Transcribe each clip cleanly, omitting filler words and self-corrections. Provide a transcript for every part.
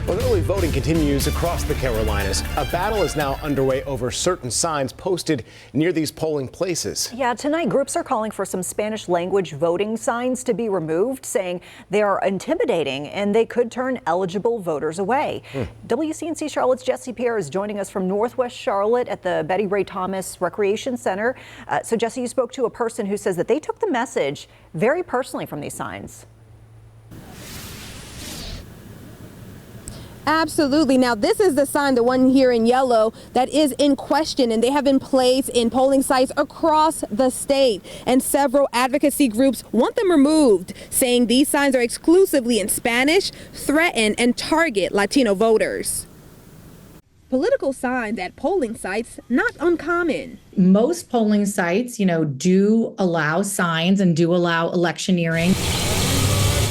Well, early voting continues across the Carolinas. A battle is now underway over certain signs posted near these polling places. Yeah, tonight groups are calling for some Spanish language voting signs to be removed, saying they are intimidating and they could turn eligible voters away. WCNC Charlotte's Jesse Pierre is joining us from Northwest Charlotte at the Betty Ray Thomas Recreation Center. So Jesse, you spoke to a person who says that they took the message very personally from these signs. Absolutely. Now, this is the sign, the one here in yellow, that is in question, and they have been placed in polling sites across the state. And several advocacy groups want them removed, saying these signs are exclusively in Spanish, threaten and target Latino voters. Political signs at polling sites, not uncommon. Most polling sites, do allow signs and do allow electioneering.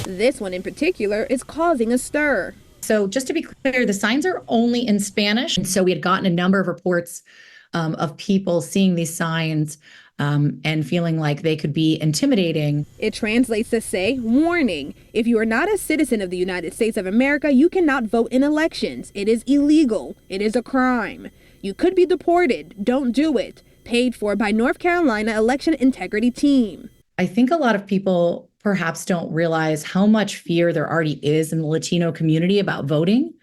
This one in particular is causing a stir. So just to be clear, the signs are only in Spanish. And so we had gotten a number of reports of people seeing these signs and feeling like they could be intimidating. It translates to say, warning, if you are not a citizen of the United States of America, you cannot vote in elections. It is illegal. It is a crime. You could be deported. Don't do it. Paid for by North Carolina Election Integrity Team. I think a lot of people perhaps don't realize how much fear there already is in the Latino community about voting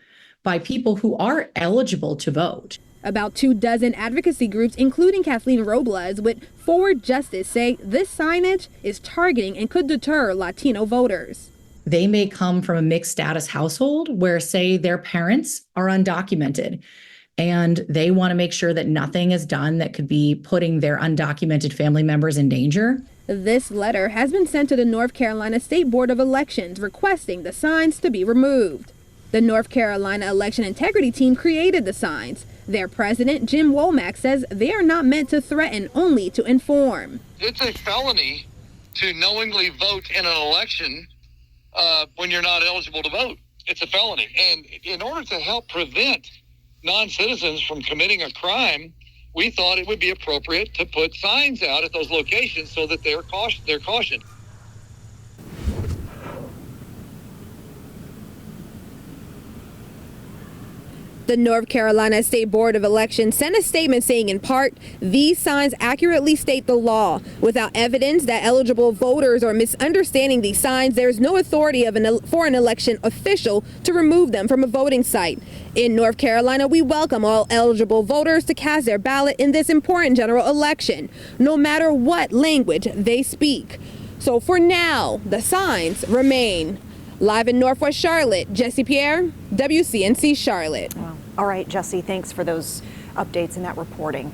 by people who are eligible to vote. About 24 advocacy groups, including Kathleen Robles with Forward Justice, say this signage is targeting and could deter Latino voters. They may come from a mixed status household where, say, their parents are undocumented, and they want to make sure that nothing is done that could be putting their undocumented family members in danger. This letter has been sent to the North Carolina State Board of Elections requesting the signs to be removed. The North Carolina Election Integrity Team created the signs. Their president, Jim Womack, says they are not meant to threaten, only to inform. It's a felony to knowingly vote in an election when you're not eligible to vote. It's a felony. And in order to help prevent non-citizens from committing a crime, we thought it would be appropriate to put signs out at those locations so that they're cautioned. The North Carolina State Board of Elections sent a statement saying, in part, these signs accurately state the law. Without evidence that eligible voters are misunderstanding these signs, there is no authority for an election official to remove them from a voting site. In North Carolina, we welcome all eligible voters to cast their ballot in this important general election, no matter what language they speak. So for now, the signs remain. Live in Northwest Charlotte, Jesse Pierre, WCNC Charlotte. Wow. All right, Jesse, thanks for those updates and that reporting.